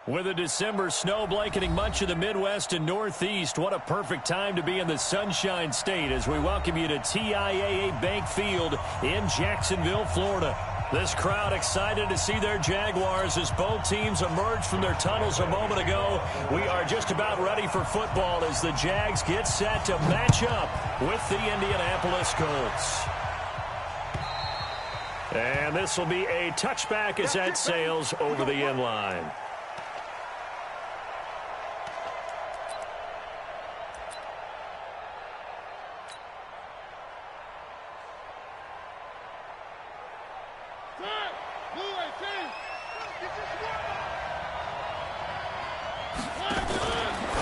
With a December snow blanketing much of the Midwest and Northeast, what a perfect time to be in the Sunshine State as we welcome you to TIAA Bank Field in Jacksonville, Florida. This crowd excited to see their Jaguars as both teams emerged from their tunnels a moment ago. We are just about ready for football as the Jags get set to match up with the Indianapolis Colts. And this will be a touchback as that sails over the end line.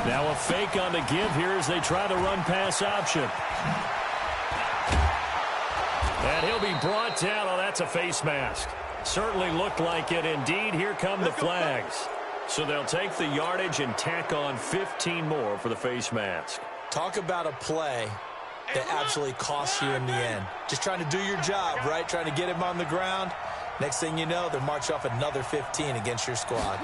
Now a fake on the give here as they try the run-pass option. And he'll be brought down. Oh, that's a face mask. Certainly looked like it. Indeed, here come the flags. So they'll take the yardage and tack on 15 more for the face mask. Talk about a play that absolutely costs you in the end. Just trying to do your job, right? Trying to get him on the ground. Next thing you know, they'll march off another 15 against your squad.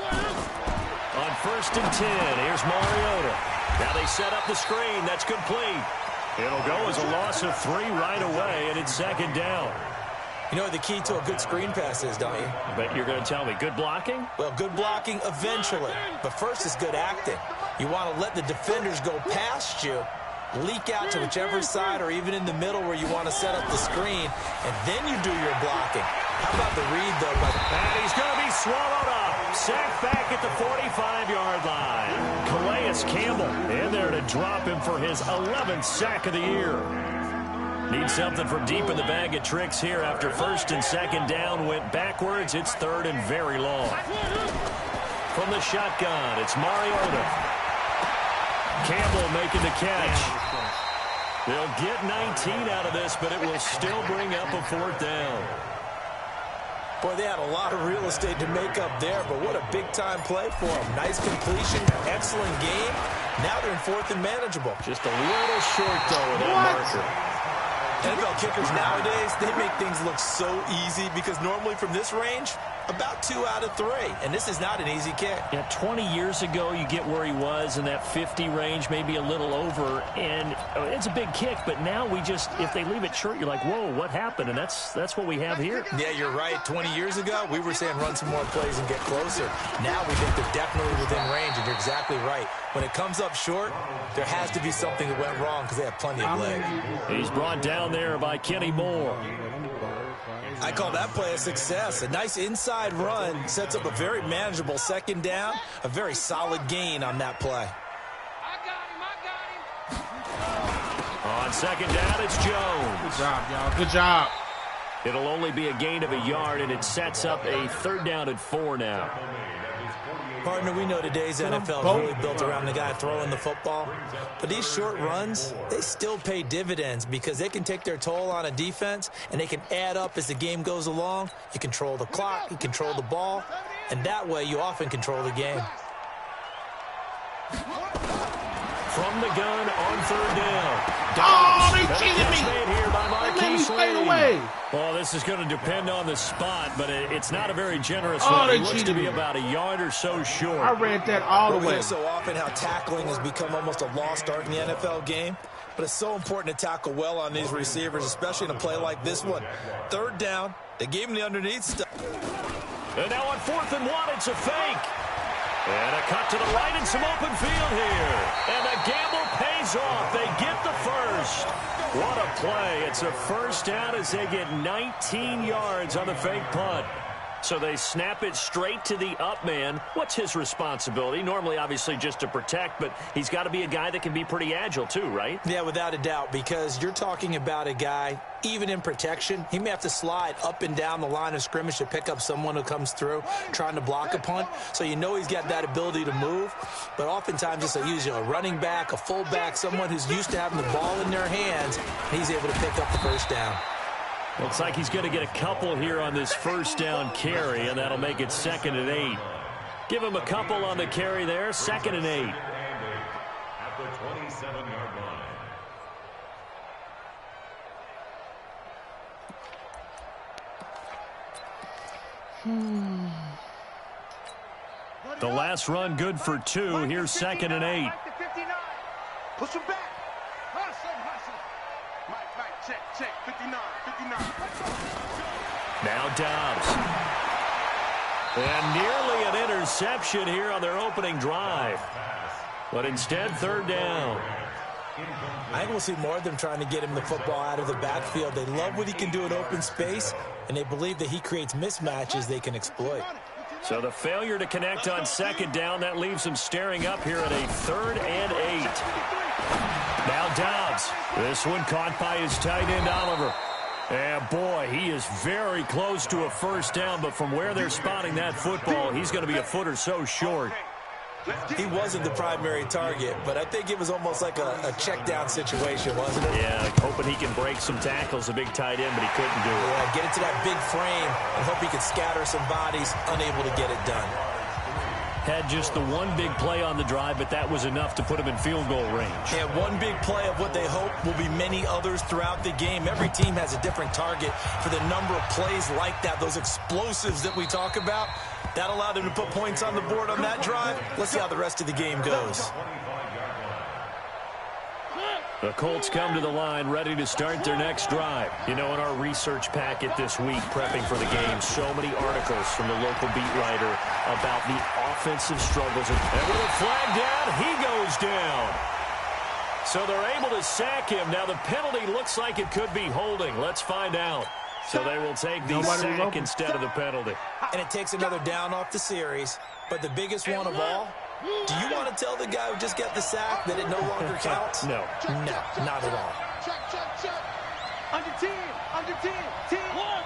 On 1st and 10, here's Mariota. Now they set up the screen. That's complete. It'll go as a loss of 3 right away, and it's 2nd down. You know what the key to a good screen pass is, don't you? But you're going to tell me, good blocking? Well, good blocking eventually. But first is good acting. You want to let the defenders go past you, leak out to whichever side or even in the middle where you want to set up the screen, and then you do your blocking. How about the read, though? And he's going to be swallowed up. Sacked back at the 45-yard line. Calais Campbell in there to drop him for his 11th sack of the year. Need something from deep in the bag of tricks here after 1st and 2nd down went backwards. It's 3rd and very long. From the shotgun, it's Mariota. Campbell making the catch. They'll get 19 out of this, but it will still bring up a 4th down. Boy, they had a lot of real estate to make up there, but what a big-time play for them. Nice completion, excellent game. Now they're in 4th and manageable. Just a little short, though, with that marker. NFL kickers nowadays, they make things look so easy because normally from this range, about 2 out of 3. And this is not an easy kick. Yeah, 20 years ago, you get where he was in that 50 range, maybe a little over, and it's a big kick. But now we just, if they leave it short, you're like, whoa, what happened? And that's what we have here. Yeah, you're right. 20 years ago, we were saying run some more plays and get closer. Now we think they're definitely within range, and you're exactly right. When it comes up short, there has to be something that went wrong because they have plenty of legs. He's brought down there by Kenny Moore. I call that play a success. A nice inside run sets up a very manageable 2nd down. A very solid gain on that play. On 2nd down, it's Jones. Good job, y'all. Good job. It'll only be a gain of a yard, and it sets up a 3rd down and 4 now. Partner, we know today's NFL is really built around the guy throwing the football. But these short runs, they still pay dividends because they can take their toll on a defense, and they can add up as the game goes along. You control the clock, you control the ball, and that way you often control the game. From the gun on 3rd down. Oh, they cheated me. Here by They made me fade away. Well, this is going to depend on the spot, but it's not a very generous Oh, one. they It looks to cheated be me. about a yard or so short. I read that all the We way. hear so often how tackling has become almost a lost art in the NFL game. But it's so important to tackle well on these receivers, especially in a play like this one. 3rd down, they gave him the underneath stuff. And now on 4th and 1, it's a fake. And a cut to the right and some open field here. And the gamble pays off. They get the first. What a play. It's a 1st down as they get 19 yards on the fake punt. So they snap it straight to the up man. What's his responsibility? Normally, obviously, just to protect, but he's got to be a guy that can be pretty agile too, right? Yeah, without a doubt, because you're talking about a guy, even in protection, he may have to slide up and down the line of scrimmage to pick up someone who comes through trying to block a punt. So you know he's got that ability to move, but oftentimes it's a running back, a fullback, someone who's used to having the ball in their hands, and he's able to pick up the 1st down. Looks like he's going to get a couple here on this 1st down carry, and that'll make it 2nd and 8. Give him a couple on the carry there, 2nd and 8. At the 27-yard line. The last run good for 2. Here's 2nd and 8. Push him back. Mike, check. 59. Now Dobbs. And nearly an interception here on their opening drive. But instead, 3rd down. I think we'll see more of them trying to get him the football out of the backfield. They love what he can do in open space, and they believe that he creates mismatches they can exploit. So the failure to connect on 2nd down, that leaves him staring up here at a 3rd and 8. Now Dobbs. This one caught by his tight end, Oliver. And boy, he is very close to a 1st down, but from where they're spotting that football, he's going to be a foot or so short. He wasn't the primary target, but I think it was almost like a check down situation, wasn't it? Yeah, hoping he can break some tackles, a big tight end, but he couldn't do it. Yeah, get it to that big frame and hope he could scatter some bodies, unable to get it done. Had just the one big play on the drive, but that was enough to put him in field goal range. Yeah, one big play of what they hope will be many others throughout the game. Every team has a different target for the number of plays like that, those explosives that we talk about. That allowed them to put points on the board on that drive. Let's see how the rest of the game goes. The Colts come to the line ready to start their next drive. You know, in our research packet this week, prepping for the game, so many articles from the local beat writer about the offensive struggles. And with a flag down, he goes down. So they're able to sack him. Now the penalty looks like it could be holding. Let's find out. So they will take the sack instead of the penalty. And it takes another down off the series. But the biggest one of all, do you want to tell the guy who just got the sack that it no longer counts? No. No, not at all. Check. Under 10. 10. One.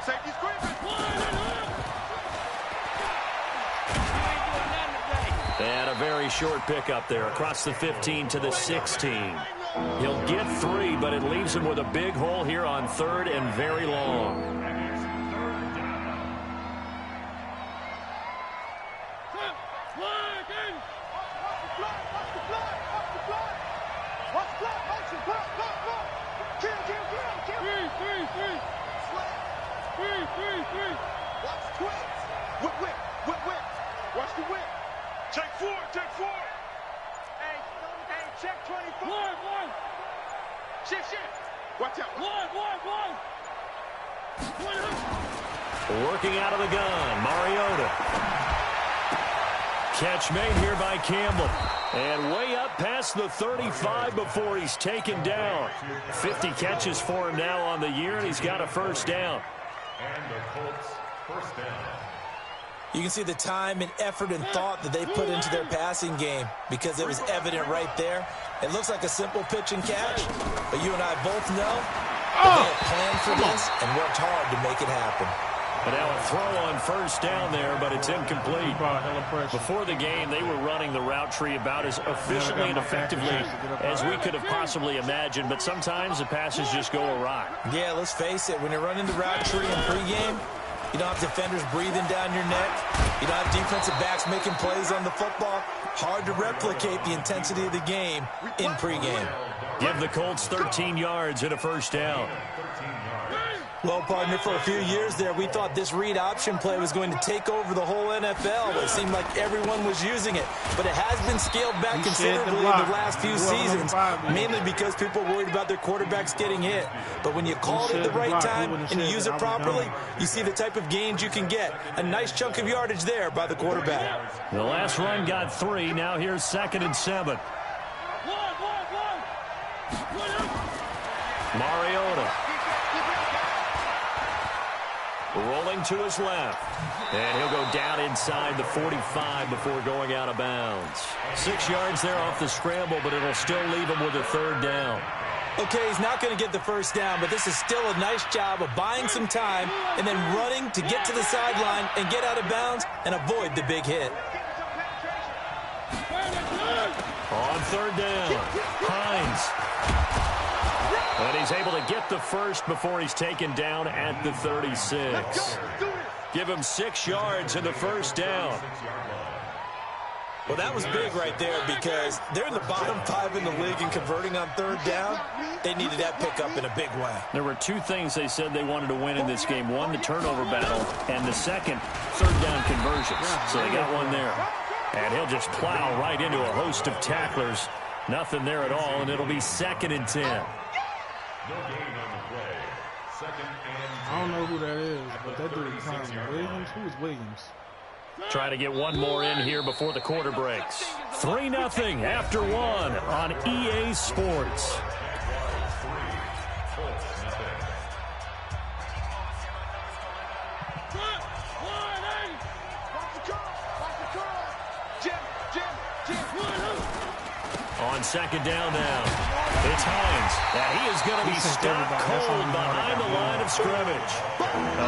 Safety screaming. And a very short pickup there across the 15 to the 16. He'll get 3, but it leaves him with a big hole here on 3rd and very long. Watch the whip. Check 4. Hey, check 24. One. Shit. Watch out. One. Working out of the gun, Mariota. Catch made here by Campbell. And way up past the 35 before he's taken down. 50 catches for him now on the year, and he's got a 1st down. And the Colts 1st down. You can see the time and effort and thought that they put into their passing game because it was evident right there. It looks like a simple pitch and catch, but you and I both know that they had planned for this and worked hard to make it happen. And now a throw on 1st down there, but it's incomplete. Before the game, they were running the route tree about as efficiently and effectively as we could have possibly imagined, but sometimes the passes just go awry. Yeah, let's face it, when you're running the route tree in pregame, you don't have defenders breathing down your neck. You don't have defensive backs making plays on the football. Hard to replicate the intensity of the game in pregame. Give the Colts 13 yards and a 1st down. Well, partner, for a few years there, we thought this read option play was going to take over the whole NFL. It seemed like everyone was using it. But it has been scaled back considerably in the last few seasons, mainly because people are worried about their quarterbacks getting hit. But when you call it at the right time and you use it properly, you see the type of gains you can get. A nice chunk of yardage there by the quarterback. The last run got 3. Now here's 2nd and 7. Mariota. Rolling to his left. And he'll go down inside the 45 before going out of bounds. 6 yards there off the scramble, but it'll still leave him with a 3rd down. Okay, he's not going to get the 1st down, but this is still a nice job of buying some time and then running to get to the sideline and get out of bounds and avoid the big hit. On 3rd down, Hines. And he's able to get the 1st before he's taken down at the 36. Give him 6 yards in the 1st down. Well, that was big right there because they're in the bottom 5 in the league and converting on third down. They needed that pickup in a big way. There were two things they said they wanted to win in this game. One, the turnover battle, and the second, third down conversions. So they got one there. And he'll just plow right into a host of tacklers. Nothing there at all, and it'll be 2nd and 10. No gain on the play. 2nd and 10. I don't know who that is, but that dude is kind of Williams. Who is Williams? Trying to get one more in here before the quarter breaks. 3-0 after 1 on EA Sports. On 2nd down now, it's Hines. Now he is going to be stopped cold behind the line of scrimmage.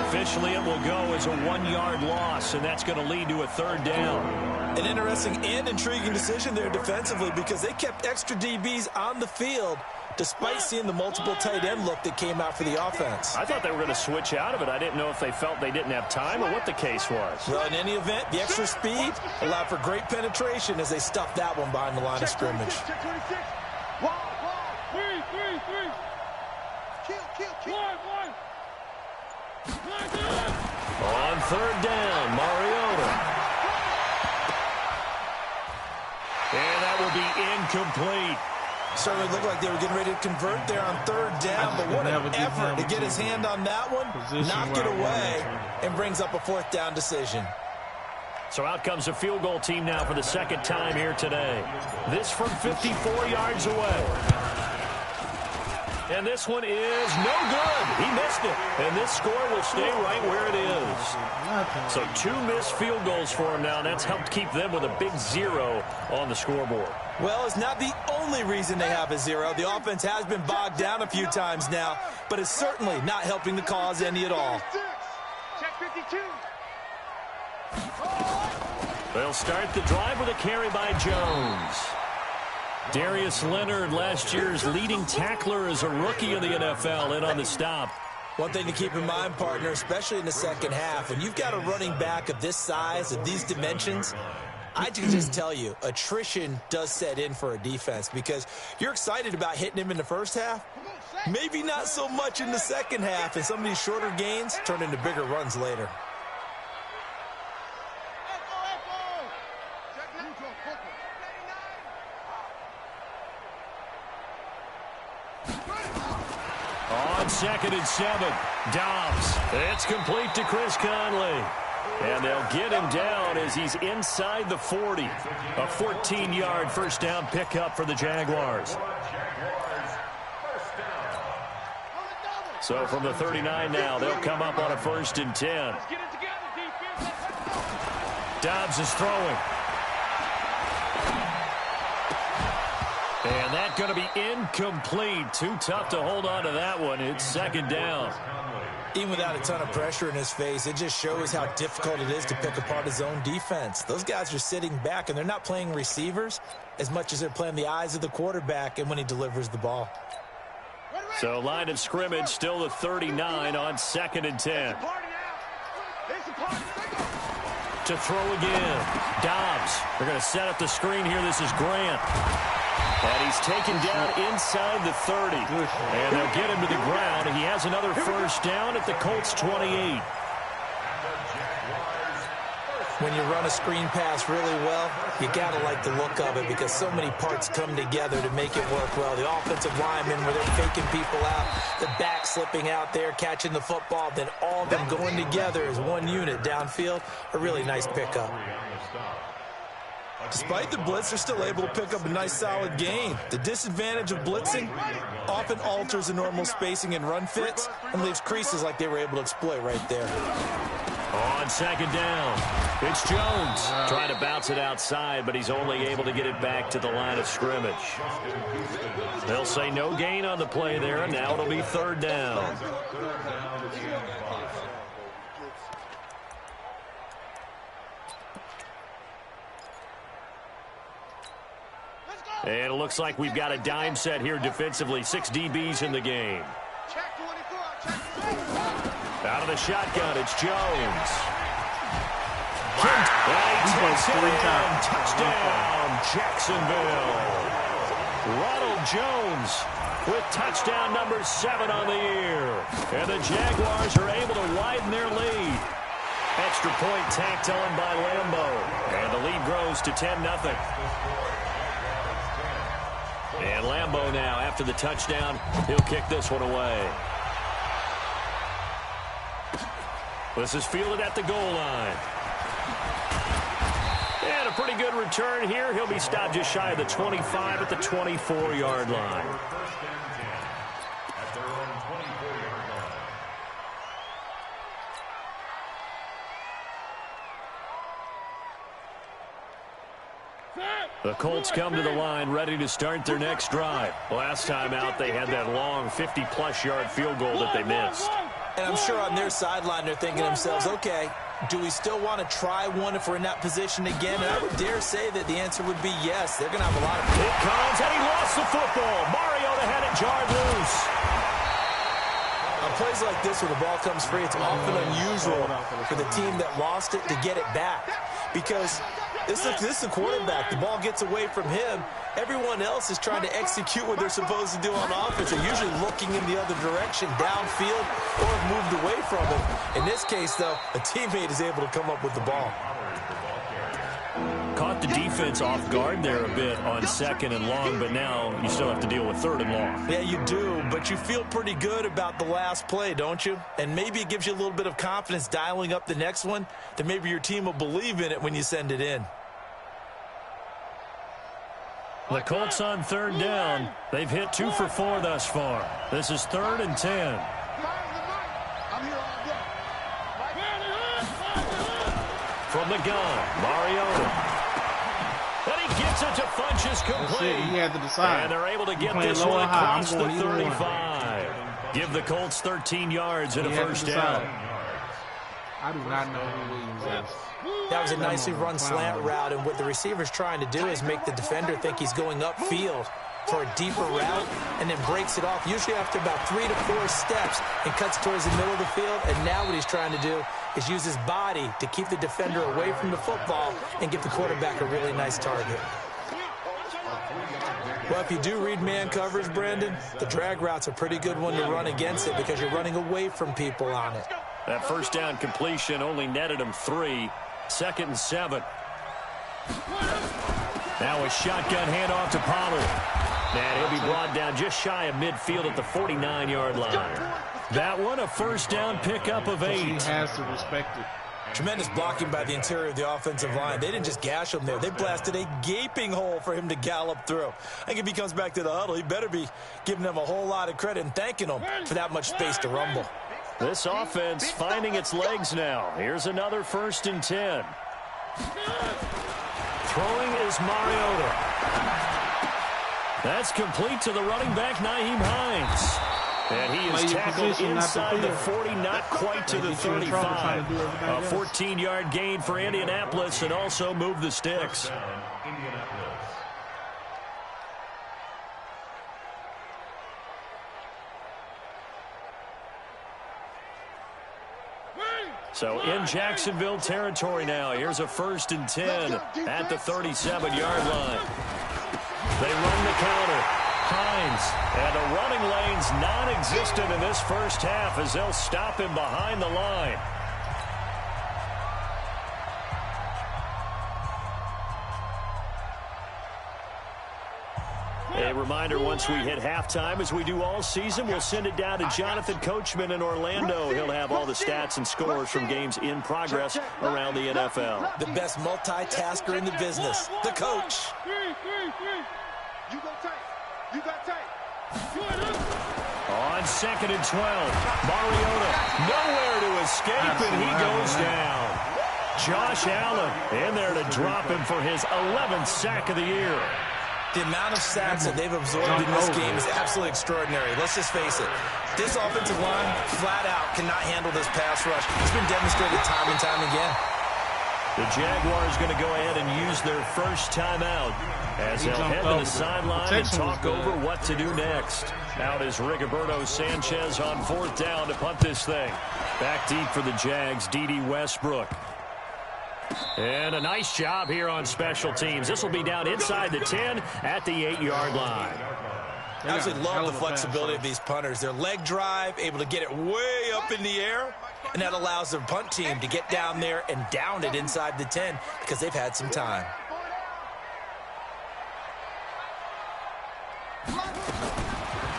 Officially, it will go as a 1-yard loss, and that's going to lead to a 3rd down. An interesting and intriguing decision there defensively because they kept extra DBs on the field despite seeing the multiple tight end look that came out for the offense. I thought they were going to switch out of it. I didn't know if they felt they didn't have time or what the case was. Well, in any event, the extra speed allowed for great penetration as they stuffed that one behind the line of scrimmage. On 3rd down, Mariota. And that will be incomplete. Certainly looked like they were getting ready to convert there on 3rd down, but what an effort to get his hand on that one, knock it away, and brings up a 4th down decision. So out comes a field goal team now for the 2nd time here today. This from 54 yards away. And this one is no good. He missed it. And this score will stay right where it is. So 2 missed field goals for him now, and that's helped keep them with a big 0 on the scoreboard. Well, it's not the only reason they have a 0. The offense has been bogged down a few times now, but it's certainly not helping the cause any at all. Check 52. They'll start the drive with a carry by Jones. Darius Leonard, last year's leading tackler as a rookie in the NFL, in on the stop. One thing to keep in mind, partner, especially in the second half, when you've got a running back of this size, of these dimensions, I can just tell you, attrition does set in for a defense because you're excited about hitting him in the first half. Maybe not so much in the second half, and some of these shorter gains turn into bigger runs later. On 2nd and 7, Dobbs. It's complete to Chris Conley. And they'll get him down as he's inside the 40. A 14-yard first down pickup for the Jaguars. So from the 39 now, they'll come up on a 1st and 10. Dobbs is throwing. And that's going to be incomplete. Too tough to hold on to that one. It's 2nd down. Even without a ton of pressure in his face, it just shows how difficult it is to pick apart his own defense. Those guys are sitting back, and they're not playing receivers as much as they're playing the eyes of the quarterback and when he delivers the ball. So line of scrimmage still the 39 on 2nd and 10. To throw again. Dobbs. They're going to set up the screen here. This is Grant. And he's taken down inside the 30. And they'll get him to the ground. He has another first down at the Colts 28. When you run a screen pass really well, you got to like the look of it because so many parts come together to make it work well. The offensive linemen where they're faking people out, the back slipping out there, catching the football, then all of them going together as one unit downfield. A really nice pickup. Despite the blitz, they're still able to pick up a nice solid gain. The disadvantage of blitzing often alters the normal spacing and run fits and leaves creases like they were able to exploit right there. On 2nd down, it's Jones. Trying to bounce it outside, but he's only able to get it back to the line of scrimmage. They'll say no gain on the play there, and now it'll be 3rd down. And it looks like we've got a dime set here defensively. 6 DBs in the game. Out of the shotgun, it's Jones. Touchdown, Jacksonville. Ronald Jones with touchdown number 7 on the year. And the Jaguars are able to widen their lead. Extra point tacked on by Lambo. And the lead grows to 10-0. And Lambo now, after the touchdown, he'll kick this one away. This is fielded at the goal line. And a pretty good return here. He'll be stopped just shy of the 25 at the 24-yard line. The Colts come to the line ready to start their next drive. Last time out, they had that long 50-plus yard field goal that they missed. And I'm sure on their sideline they're thinking to themselves, okay, do we still want to try one if we're in that position again? And I would dare say that the answer would be yes. They're going to have a lot of... It comes, and he lost the football. Mariota had it jarred loose. On plays like this, when the ball comes free, it's often unusual for the team that lost it to get it back. Because this is the quarterback. The ball gets away from him. Everyone else is trying to execute what they're supposed to do on offense. They're usually looking in the other direction, downfield, or have moved away from it. In this case, though, a teammate is able to come up with the ball. Caught the defense off guard there a bit on 2nd and long, but now you still have to deal with 3rd and long. Yeah, you do, but you feel pretty good about the last play, don't you? And maybe it gives you a little bit of confidence dialing up the next one, that maybe your team will believe in it when you send it in. The Colts on 3rd down. They've hit 2 for 4 thus far. This is 3rd and 10. From the gun, Mariota. And he gets it to Funchess complete. He had to decide. And they're able to get this one across the 35. Give the Colts 13 yards and a first down. I do not know who Williams is. That was a nicely run slant route, and what the receiver's trying to do is make the defender think he's going upfield for a deeper route and then breaks it off, usually after about 3 to 4 steps, and cuts towards the middle of the field. And now what he's trying to do is use his body to keep the defender away from the football and give the quarterback a really nice target. Well, if you do read man coverage, Brandon, the drag route's a pretty good one to run against it because you're running away from people on it. That first down completion only netted him 3. 2nd and 7. Now a shotgun handoff to Pollard. And he'll be brought down just shy of midfield at the 49-yard line. That one, a first down pickup of 8. He has to respect it. Tremendous blocking by the interior of the offensive line. They didn't just gash him there. They blasted a gaping hole for him to gallop through. I think if he comes back to the huddle, he better be giving them a whole lot of credit and thanking them for that much space to rumble. This offense finding its legs now. Here's another 1st and 10. Throwing is Mariota. That's complete to the running back, Nyheim Hines. And he is tackled inside the 40, not quite to the 35. A 14-yard gain for Indianapolis and also move the sticks. So in Jacksonville territory now. Here's a 1st and 10 at the 37-yard line. They run the counter. Hines, and the running lane's non-existent in this first half as they'll stop him behind the line. A reminder, once we hit halftime, as we do all season, we'll send it down to Jonathan Coachman in Orlando. He'll have all the stats and scores from games in progress around the NFL. The best multitasker in the business, the coach. You go tight. You got tight. On 2nd and 12, Mariota nowhere to escape, and he goes down. Josh Allen in there to drop him for his 11th sack of the year. The amount of sacks that they've absorbed in this game is absolutely extraordinary. Let's just face it. This offensive line, flat out, cannot handle this pass rush. It's been demonstrated time and time again. The Jaguars going to go ahead and use their first timeout as they'll head to the sideline and talk over what to do next. Out is Rigoberto Sanchez on 4th down to punt this thing. Back deep for the Jags, D.D. Westbrook. And a nice job here on special teams. This will be down inside the 10 at the 8-yard line. I absolutely love the flexibility of these punters. Their leg drive, able to get it way up in the air, and that allows their punt team to get down there and down it inside the 10 because they've had some time.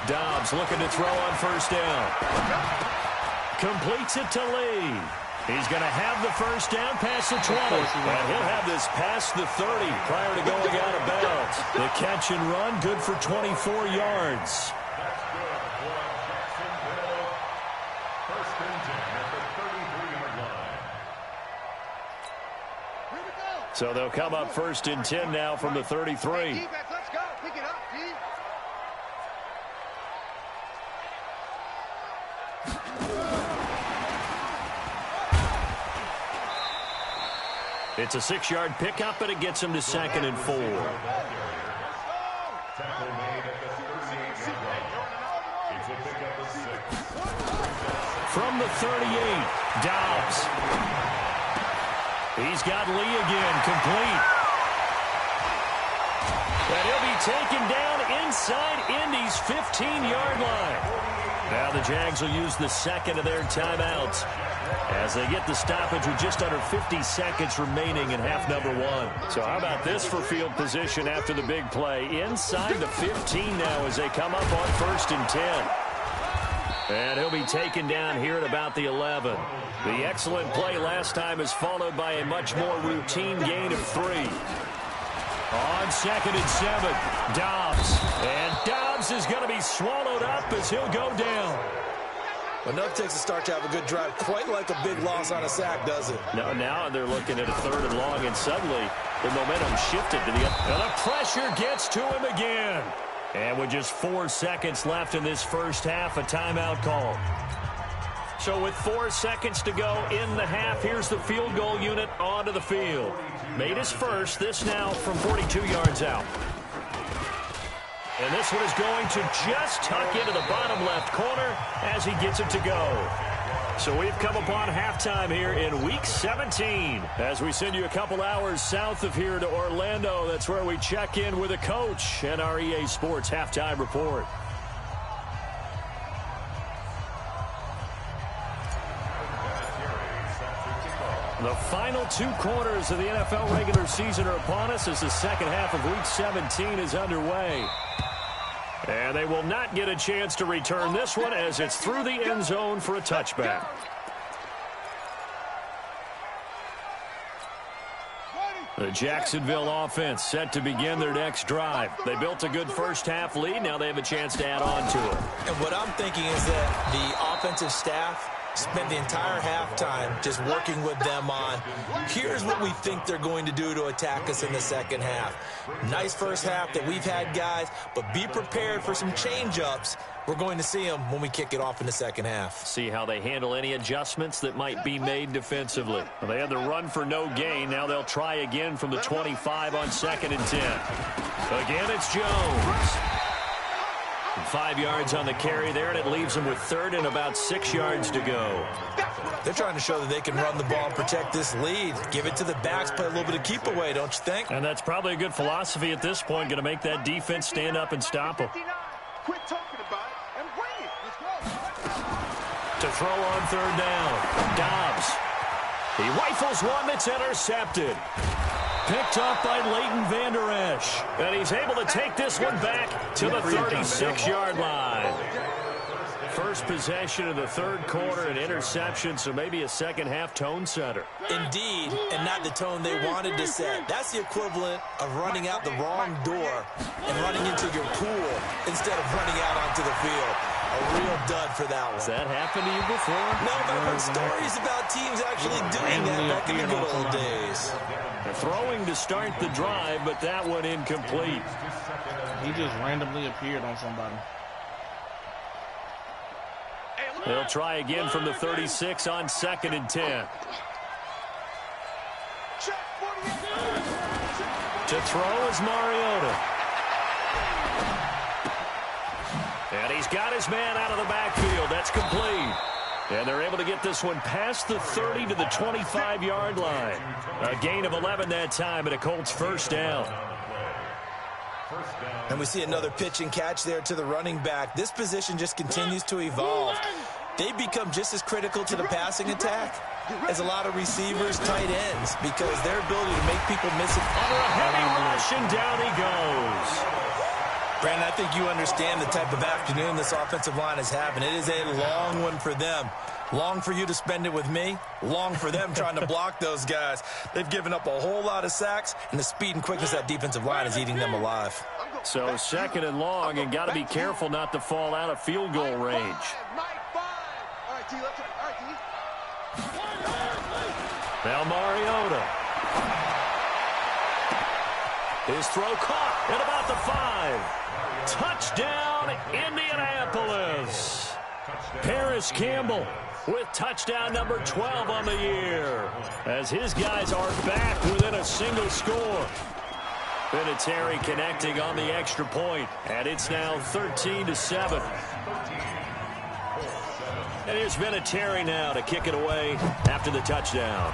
Dobbs looking to throw on first down. Completes it to Lee. He's going to have the first down past the 20. And he'll have this past the 30 prior to going out of bounds. The catch and run, good for 24 yards. First and 10 at the 33-yard line. So they'll come up first and 10 now from the 33. Let's go. Pick it up, D. It's a 6-yard pickup, and it gets him to 2nd and 4. Tackle made at the 38-yard line. It's a pickup of 6. From the 38, Dobbs. He's got Lee again, complete. And he'll be taken down inside Indy's 15-yard line. Now the Jags will use the second of their timeouts as they get the stoppage with just under 50 seconds remaining in half number 1. So how about this for field position after the big play? Inside the 15 now as they come up on first and 10. And he'll be taken down here at about the 11. The excellent play last time is followed by a much more routine gain of 3. On 2nd and 7, Dobbs. And Dobbs is going to be swallowed up as he'll go down. Enough takes a start to have a good drive. Quite like a big loss on a sack, does it? No, now they're looking at a 3rd and long, and suddenly the momentum shifted to the other. And the pressure gets to him again. And with just 4 seconds left in this first half, a timeout call. So with 4 seconds to go in the half, here's the field goal unit onto the field. Made his first, this now from 42 yards out. And this one is going to just tuck into the bottom left corner as he gets it to go. So we've come upon halftime here in Week 17. As we send you a couple hours south of here to Orlando, that's where we check in with a coach and our EA Sports Halftime Report. The final 2 quarters of the NFL regular season are upon us as the second half of Week 17 is underway. And they will not get a chance to return this one as it's through the end zone for a touchback. The Jacksonville offense set to begin their next drive. They built a good first half lead. Now they have a chance to add on to it. And what I'm thinking is that the offensive staff spent the entire halftime just working with them on, here's what we think they're going to do to attack us in the second half. Nice first half that we've had, guys, but be prepared for some change-ups. We're going to see them when we kick it off in the second half. See how they handle any adjustments that might be made defensively. Well, they had the run for no gain. Now they'll try again from the 25 on 2nd and 10. Again, it's Jones. 5 yards on the carry there, and it leaves them with 3rd and about 6 yards to go. They're trying to show that they can run the ball and protect this lead. Give it to the backs, play a little bit of keep away, don't you think? And that's probably a good philosophy at this point, going to make that defense stand up and stop them. Quit talking about it and bring it. Let's go. To throw on 3rd down, Dobbs. He rifles one that's intercepted. Picked up by Leighton Vander Esch. And he's able to take this one back to the 36-yard line. First possession of the 3rd quarter, an interception, so maybe a second-half tone setter. Indeed, and not the tone they wanted to set. That's the equivalent of running out the wrong door and running into your pool instead of running out onto the field. A real dud for that one. Has that happened to you before? No, but I've heard stories about teams actually doing that back in the good old days. Throwing to start the drive, but that one incomplete. He just randomly appeared on somebody. They'll try again from the 36 on 2nd and 10. To throw is Mariota. And he's got his man out of the backfield. That's complete. And they're able to get this one past the 30 to the 25-yard line. A gain of 11 that time, and a Colts first down. And we see another pitch and catch there to the running back. This position just continues to evolve. They become just as critical to the passing attack as a lot of receivers, tight ends, because their ability to make people miss it. Under a heavy rush, and down he goes. Brandon, I think you understand the type of afternoon this offensive line is having. It is a long one for them. Long for you to spend it with me. Long for them trying to block those guys. They've given up a whole lot of sacks, and the speed and quickness of that defensive line is eating them alive. So second and long, and got to be careful not to fall out of field goal range. Now Mariota. His throw caught at about the 5. Touchdown, Indianapolis. Paris Campbell with touchdown number 12 on the year, as his guys are back within a single score. Vinatieri connecting on the extra point, and it's now 13-7. And here's Vinatieri now to kick it away after the touchdown.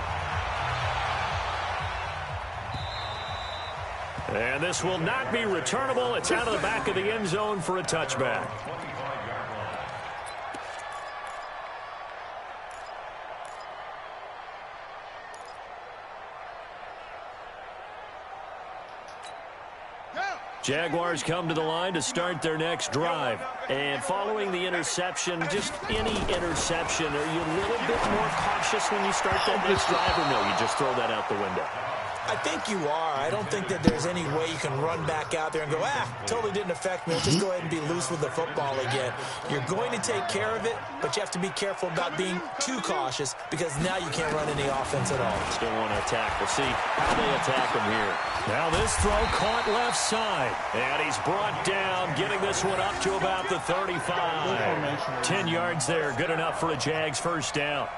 And this will not be returnable. It's out of the back of the end zone for a touchback. Jaguars come to the line to start their next drive. And following the interception, just any interception, are you a little bit more cautious when you start that next drive, or no, you just throw that out the window? I think you are. I don't think that there's any way you can run back out there and go, totally didn't affect me. Just go ahead and be loose with the football again. You're going to take care of it, but you have to be careful about being too cautious, because now you can't run any offense at all. Still want to attack. We'll see how they attack him here. Now this throw caught left side, and he's brought down, getting this one up to about the 35. 10 yards there, good enough for a Jags first down.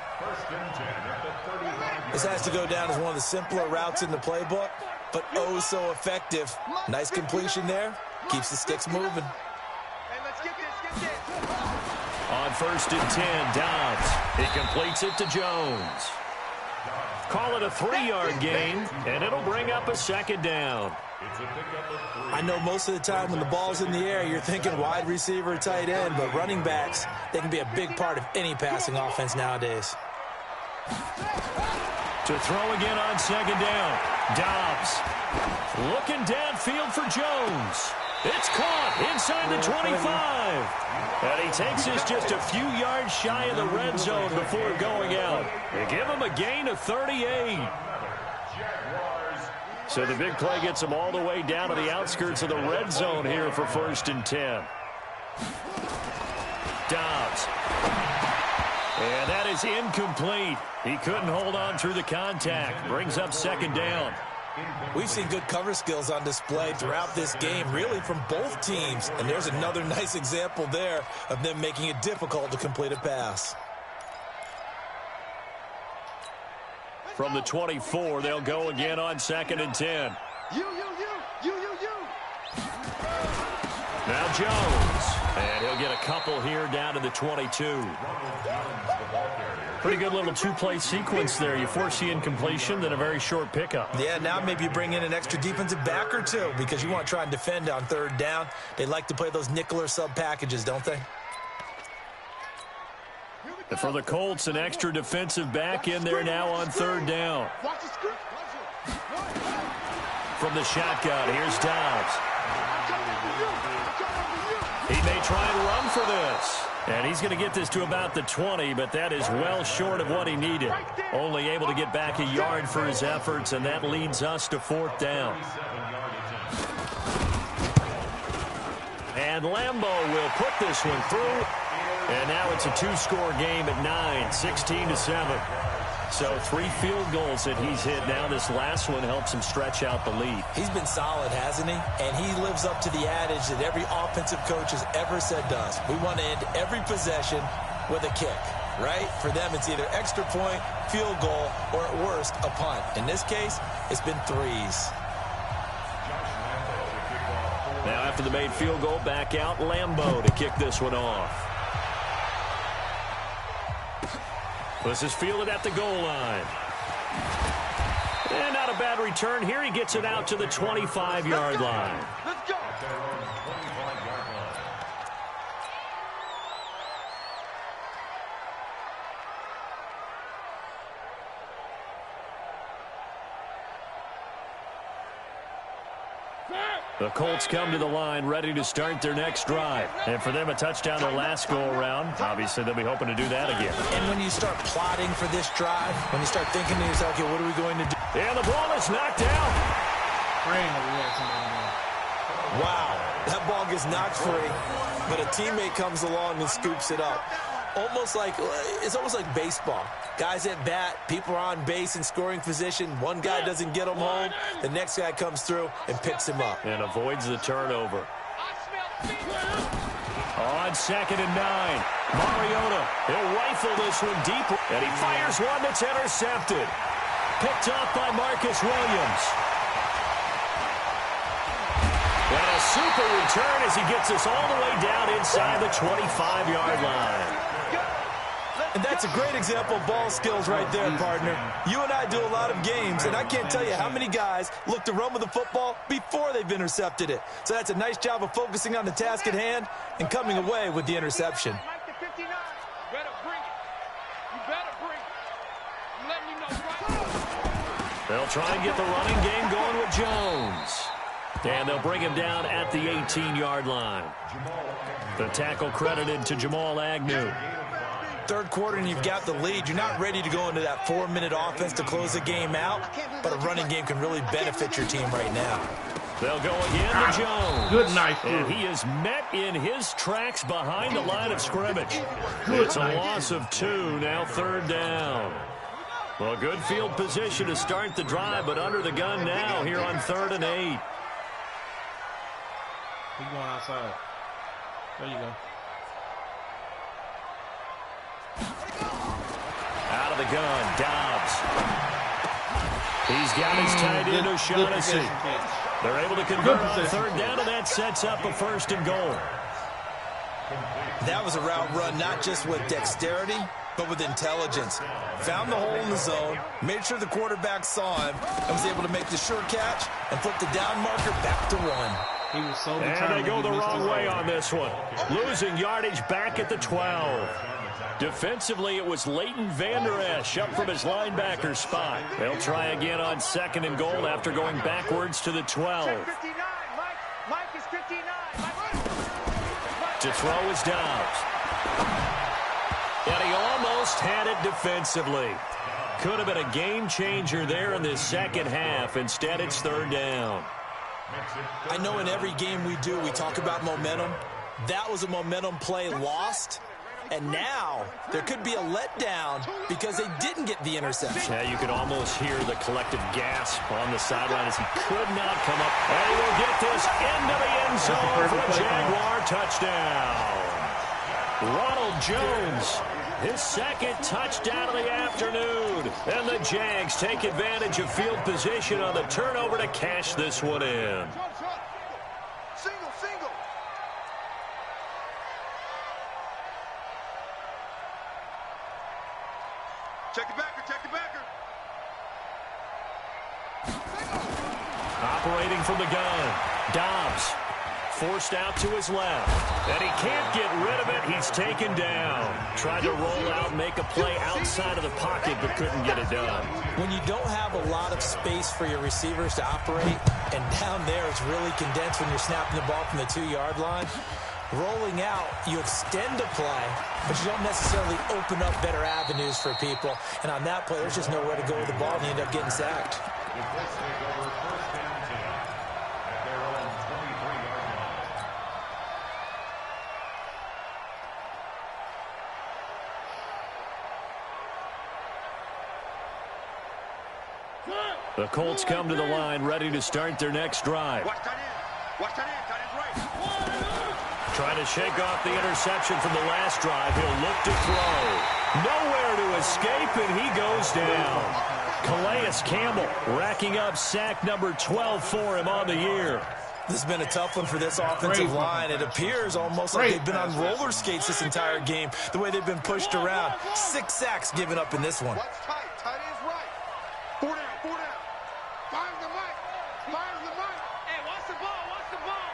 This has to go down as one of the simpler routes in the playbook, but oh so effective. Nice completion there. Keeps the sticks moving. On first and 10, Dobbs. He completes it to Jones. Call it a 3-yard gain, and it'll bring up a second down. I know most of the time when the ball's in the air, you're thinking wide receiver, tight end, but running backs, they can be a big part of any passing offense nowadays. To throw again on second down. Dobbs looking downfield for Jones. It's caught inside the 25. And he takes this just a few yards shy of the red zone before going out. They give him a gain of 38. So the big play gets him all the way down to the outskirts of the red zone here for first and 10. Dobbs. And that is incomplete. He couldn't hold on through the contact. Brings up second down. We've seen good cover skills on display throughout this game, really from both teams. And there's another nice example there of them making it difficult to complete a pass. From the 24, they'll go again on second and 10. Now Jones. And he'll get a couple here down to the 22. Pretty good little two-play sequence there. You force the incompletion, then a very short pickup. Yeah, now maybe you bring in an extra defensive back or two, because you want to try and defend on third down. They like to play those nickel or sub packages, don't they? And for the Colts, an extra defensive back in there now on third down. From the shotgun, here's Dobbs. He may try and run for this. And he's going to get this to about the 20, but that is well short of what he needed. Only able to get back a yard for his efforts, and that leads us to fourth down. And Lambeau will put this one through. And now it's a two-score game at 9, 16-7. So 3 field goals that he's hit. Now this last one helps him stretch out the lead. He's been solid, hasn't he? And he lives up to the adage that every offensive coach has ever said to us. We want to end every possession with a kick, right? For them, it's either extra point, field goal, or at worst, a punt. In this case, it's been 3s. Now after the made field goal, back out Lambeau to kick this one off. This is fielded at the goal line. And not a bad return here. He gets it out to the 25-yard line. Let's go. The Colts come to the line ready to start their next drive. And for them, a touchdown their last go-around. Obviously, they'll be hoping to do that again. And when you start plotting for this drive, when you start thinking to yourself, okay, what are we going to do? And the ball is knocked out. Wow, that ball gets knocked free, but a teammate comes along and scoops it up. It's almost like baseball. Guys at bat, people are on base in scoring position. One guy doesn't get him home. The next guy comes through and picks him up. And avoids the turnover. On 2nd and 9, Mariota, he'll rifle this one deep. And he fires one that's intercepted. Picked off by Marcus Williams. And a super return as he gets us all the way down inside the 25-yard line. And that's a great example of ball skills right there, partner. You and I do a lot of games, and I can't tell you how many guys look to run with the football before they've intercepted it. So that's a nice job of focusing on the task at hand and coming away with the interception. They'll try and get the running game going with Jones. And they'll bring him down at the 18-yard line. The tackle credited to Jamal Agnew. Third quarter and you've got the lead. You're not ready to go into that 4-minute offense to close the game out, but a running game can really benefit your team right now. They'll go again to Jones. Good knife. And he is met in his tracks behind the line of scrimmage. It's a loss of 2, now 3rd down. Well, good field position to start the drive, but under the gun now here on 3rd and 8. He's going outside. There you go. Out of the gun, Dobbs. He's got his tight end O'Shaughnessy. They're able to convert on 3rd down, and that sets up a 1st and goal. That was a route run not just with dexterity, but with intelligence. Found the hole in the zone, made sure the quarterback saw him, and was able to make the sure catch and flip the down marker back to 1. He was so determined. And they go the wrong way on this one. Losing yardage back at the 12. Defensively, it was Leighton Vander Esch up from his linebacker spot. They'll try again on 2nd and goal after going backwards to the 12. Mike is 59. To throw is Dobbs. And he almost had it defensively. Could have been a game changer there in this second half. Instead, it's 3rd down. I know in every game we do, we talk about momentum. That was a momentum play lost. And now there could be a letdown because they didn't get the interception. Yeah, you could almost hear the collective gasp on the sideline as he could not come up. And he will get this into the end zone for a Jaguar touchdown. Ronald Jones, his 2nd touchdown of the afternoon. And the Jags take advantage of field position on the turnover to cash this one in. Single. Check the backer. Operating from the gun, Dobbs forced out to his left. And he can't get rid of it. He's taken down. Tried to roll out and make a play outside of the pocket, but couldn't get it done. When you don't have a lot of space for your receivers to operate, and down there it's really condensed when you're snapping the ball from the 2-yard line, rolling out, you extend the play, but you don't necessarily open up better avenues for people. And on that play, there's just nowhere to go with the ball, and you end up getting sacked. The Colts come to the line ready to start their next drive. Watch tight end. Tight end's right. Trying to shake off the interception from the last drive. He'll look to throw. Nowhere to escape, and he goes down. Calais Campbell racking up sack number 12 for him on the year. This has been a tough one for this offensive line. It appears almost like they've been on roller skates this entire game, the way they've been pushed around. 6 sacks given up in this one. Watch tight. Tight ends right. 4 down. 4 down. Fires the mic. Fires the mic. Hey, watch the ball. Watch the ball.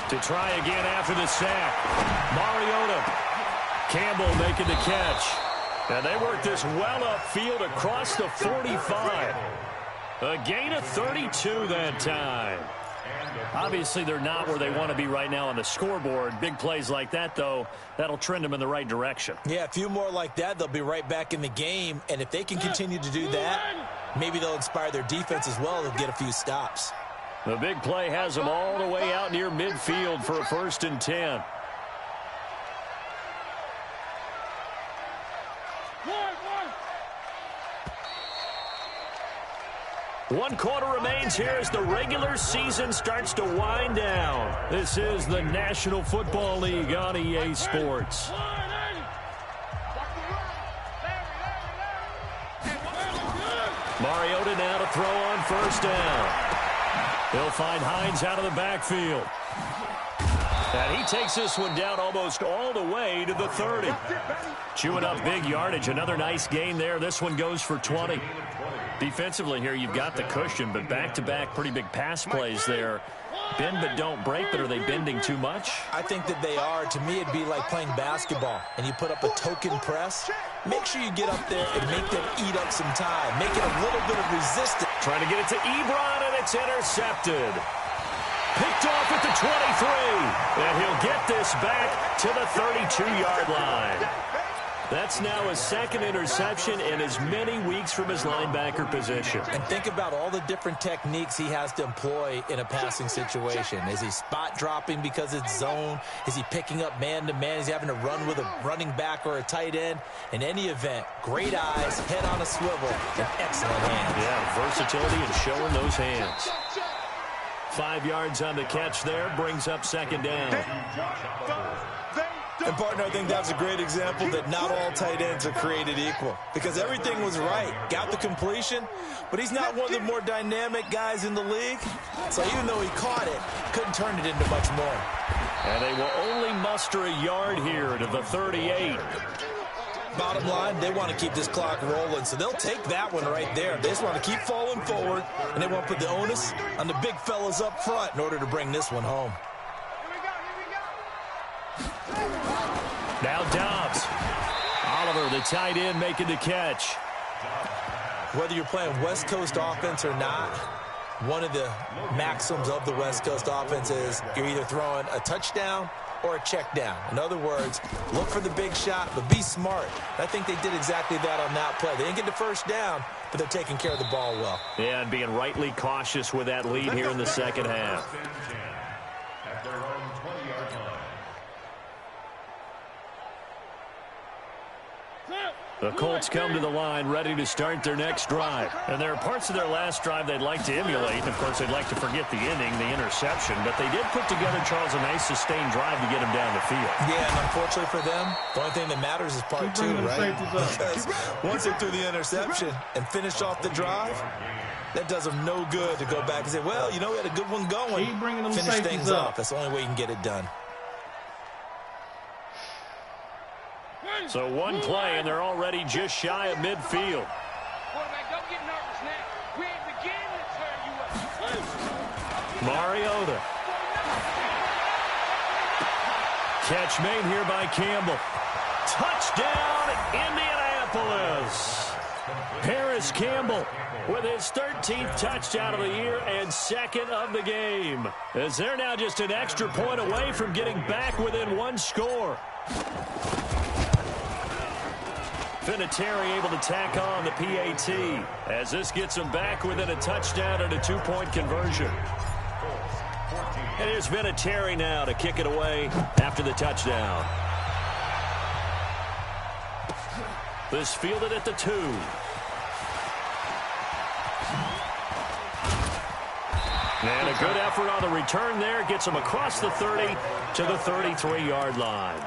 To try again after the sack. Mariota. Campbell making the catch. And they work this well upfield across the 45. A gain of 32 that time. Obviously, they're not where they want to be right now on the scoreboard. Big plays like that, though, that'll trend them in the right direction. Yeah, a few more like that, they'll be right back in the game. And if they can continue to do that, maybe they'll inspire their defense as well to get a few stops. The big play has them all the way out near midfield for a 1st and 10. One quarter remains here as the regular season starts to wind down. This is the National Football League on EA Sports. Mariota now to throw on 1st down. He'll find Hines out of the backfield. And he takes this one down almost all the way to the 30. Chewing up big yardage. Another nice gain there. This one goes for 20. Defensively here, you've got the cushion, but back-to-back pretty big pass plays there. Bend but don't break, but are they bending too much? I think that they are. To me, it'd be like playing basketball, and you put up a token press. Make sure you get up there and make them eat up some time. Make it a little bit of resistance. Trying to get it to Ebron, and it's intercepted. Picked off at the 23, and he'll get this back to the 32-yard line. That's now his 2nd interception in as many weeks from his linebacker position. And think about all the different techniques he has to employ in a passing situation. Is he spot dropping because it's zone? Is he picking up man-to-man? Is he having to run with a running back or a tight end? In any event, great eyes, head on a swivel, and excellent hands. Yeah, versatility and showing those hands. 5 yards on the catch there, brings up 2nd down. And, partner, I think that's a great example that not all tight ends are created equal. Because everything was right. Got the completion, but he's not one of the more dynamic guys in the league. So even though he caught it, couldn't turn it into much more. And they will only muster a yard here to the 38. Bottom line, they want to keep this clock rolling, so they'll take that one right there. They just want to keep falling forward, and they want to put the onus on the big fellas up front in order to bring this one home. Now Dobbs. Oliver, the tight end, making the catch. Whether you're playing West Coast offense or not, one of the maxims of the West Coast offense is you're either throwing a touchdown or a check down. In other words, look for the big shot, but be smart. I think they did exactly that on that play. They didn't get the 1st down, but they're taking care of the ball well. Yeah, and being rightly cautious with that lead here in the 2nd half. At their own 20-yard line. The Colts come to the line ready to start their next drive. And there are parts of their last drive they'd like to emulate. And, of course, they'd like to forget the inning, the interception. But they did put together, Charles, a nice sustained drive to get him down the field. Yeah, and unfortunately for them, the only thing that matters is part 2, right? Because once they threw the interception and finished off the drive, that does them no good to go back and say, well, you know, we had a good one going. Keep bringing them Finish safeties things up. up. That's the only way you can get it done. So one play, and they're already just shy of midfield. Quarterback, don't get nervous now. We ain't beginning to turn you up. Mariota. Catch made here by Campbell. Touchdown, Indianapolis. Paris Campbell with his 13th touchdown of the year and 2nd of the game. As they're now just an extra point away from getting back within 1 score. Vinatieri able to tack on the PAT as this gets them back within a touchdown and a 2-point conversion. And here's Vinatieri now to kick it away after the touchdown. This fielded at the 2. And a good effort on the return there gets them across the 30 to the 33-yard line.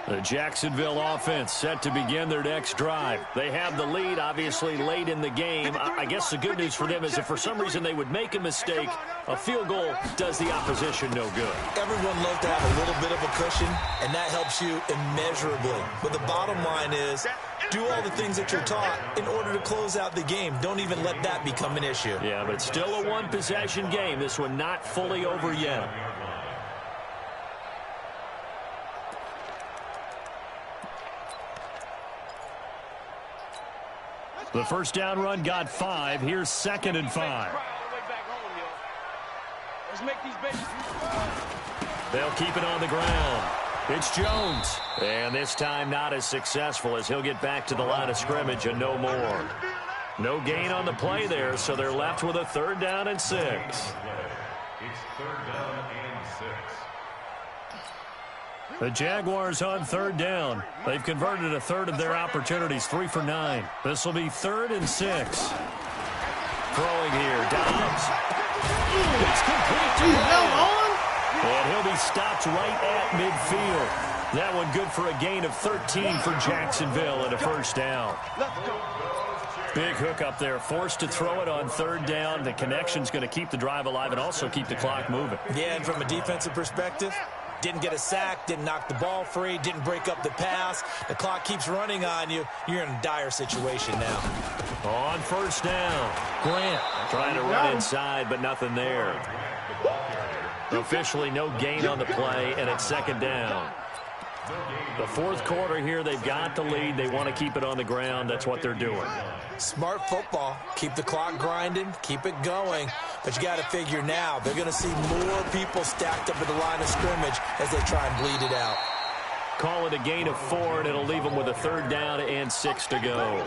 The Jacksonville offense set to begin their next drive. They have the lead, obviously, late in the game. I guess the good news for them is if for some reason they would make a mistake, a field goal does the opposition no good. Everyone loves to have a little bit of a cushion, and that helps you immeasurably. But the bottom line is, do all the things that you're taught in order to close out the game. Don't even let that become an issue. Yeah, but it's still a one-possession game. This one not fully over yet. The first down run got 5. Here's 2nd and 5. Let's make these babies. They'll keep it on the ground. It's Jones. And this time not as successful as he'll get back to the line of scrimmage and no more. No gain on the play there, so they're left with a 3rd down and 6. It's 3rd down and 6. The Jaguars on 3rd down. They've converted a third of their opportunities, 3 for 9. This will be 3rd and 6. Throwing here, Dobbs. It's complete to Brown. And he'll be stopped right at midfield. That one good for a gain of 13 for Jacksonville and a first down. Big hook up there, forced to throw it on 3rd down. The connection's going to keep the drive alive and also keep the clock moving. Yeah, and from a defensive perspective, didn't get a sack, didn't knock the ball free, didn't break up the pass. The clock keeps running on you. You're in a dire situation now. On 1st down, Grant trying to run inside, but nothing there. Officially no gain on the play, and it's 2nd down. The 4th quarter here, they've got the lead. They want to keep it on the ground. That's what they're doing. Smart football. Keep the clock grinding. Keep it going. But you got to figure now, they're going to see more people stacked up at the line of scrimmage as they try and bleed it out. Call it a gain of 4, and it'll leave them with a 3rd down and 6 to go.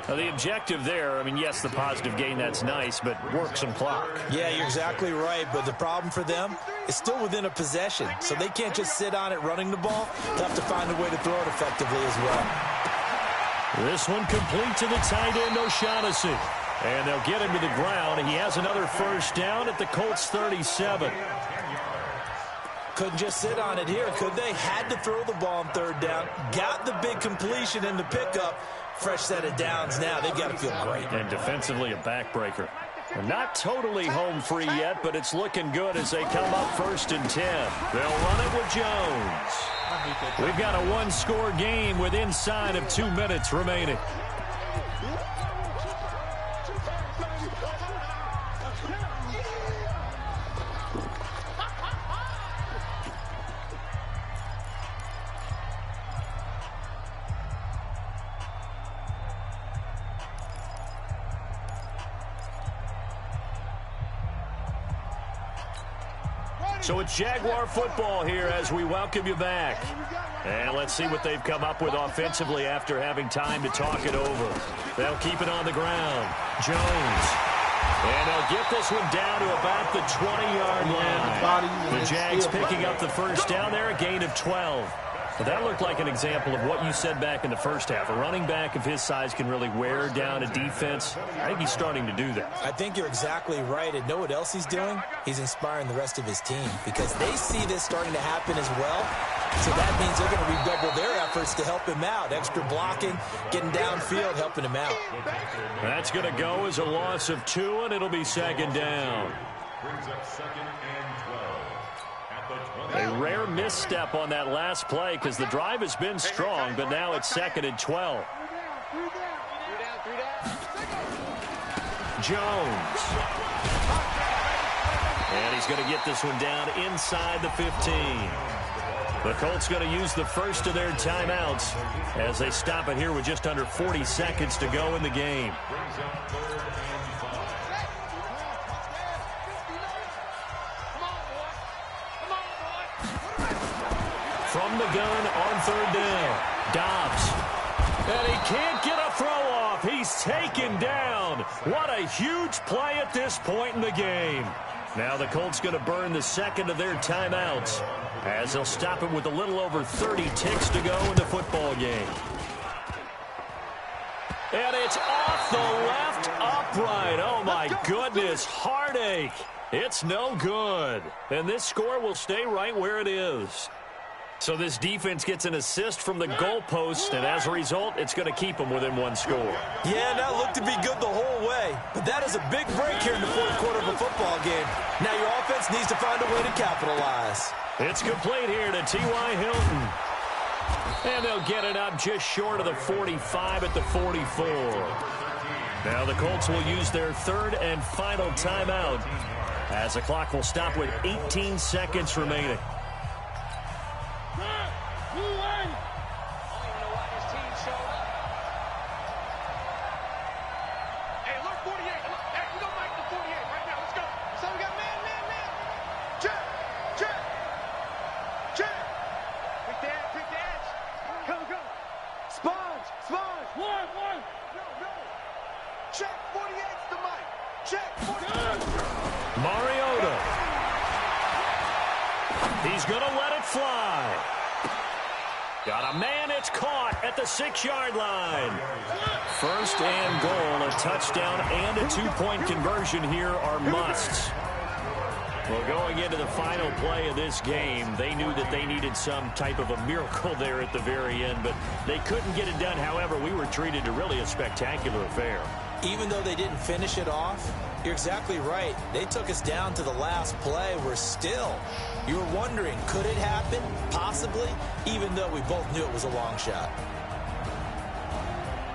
Now, the objective there, I mean, yes, the positive gain, that's nice, but work some clock. Yeah, you're exactly right, but the problem for them is still within a possession, so they can't just sit on it running the ball. They'll have to find a way to throw it effectively as well. This one complete to the tight end, O'Shaughnessy. And they'll get him to the ground. He has another first down at the Colts 37. Couldn't just sit on it here, could they? Had to throw the ball on 3rd down. Got the big completion in the pickup. Fresh set of downs now. They've got to feel great. And defensively a backbreaker. They're not totally home free yet, but it's looking good as they come up 1st and 10. They'll run it with Jones. We've got a 1-score game with inside of 2 minutes remaining. So it's Jaguar football here as we welcome you back. And let's see what they've come up with offensively after having time to talk it over. They'll keep it on the ground. Jones. And they'll get this one down to about the 20-yard line. The Jags picking up the first down there, a gain of 12. But that looked like an example of what you said back in the first half. A running back of his size can really wear down a defense. I think he's starting to do that. I think you're exactly right. And know what else he's doing? He's inspiring the rest of his team because they see this starting to happen as well. So that means they're going to redouble their efforts to help him out. Extra blocking, getting downfield, helping him out. That's going to go as a loss of 2, and it'll be 2nd down. Brings up 2nd and 12. A rare misstep on that last play because the drive has been strong, but now it's 2nd and 12. Jones. And he's going to get this one down inside the 15. The Colts going to use the first of their timeouts as they stop it here with just under 40 seconds to go in the game. From the gun on 3rd down, Dobbs. And he can't get a throw off. He's taken down. What a huge play at this point in the game. Now the Colts going to burn the 2nd of their timeouts as they'll stop it with a little over 30 ticks to go in the football game. And it's off the left upright. Oh, my goodness. Heartache. It's no good. And this score will stay right where it is. So this defense gets an assist from the goalpost, and as a result, it's going to keep them within one score. Yeah, that looked to be good the whole way. But that is a big break here in the fourth quarter of a football game. Now your offense needs to find a way to capitalize. It's complete here to T.Y. Hilton. And they'll get it up just short of the 45 at the 44. Now the Colts will use their third and final timeout as the clock will stop with 18 seconds remaining. Mariota. He's going to let it fly. Got a man, it's caught at the 6-yard line. First and goal, a touchdown and a two-point conversion here are musts. Well, going into the final play of this game, they knew that they needed some type of a miracle there at the very end, but they couldn't get it done. However, we were treated to really a spectacular affair. Even though they didn't finish it off, you're exactly right. They took us down to the last play. You were wondering, could it happen? Possibly, even though we both knew it was a long shot.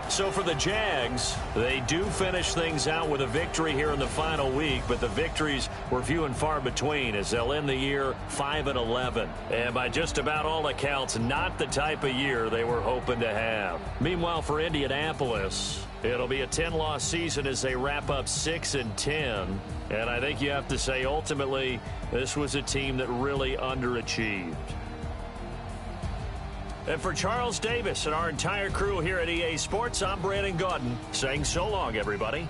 So for the Jags, they do finish things out with a victory here in the final week, but the victories were few and far between as they'll end the year 5-11. And by just about all accounts, not the type of year they were hoping to have. Meanwhile, for Indianapolis, it'll be a 10-loss season as they wrap up 6-10. And I think you have to say, ultimately, this was a team that really underachieved. And for Charles Davis and our entire crew here at EA Sports, I'm Brandon Gaudin saying so long, everybody.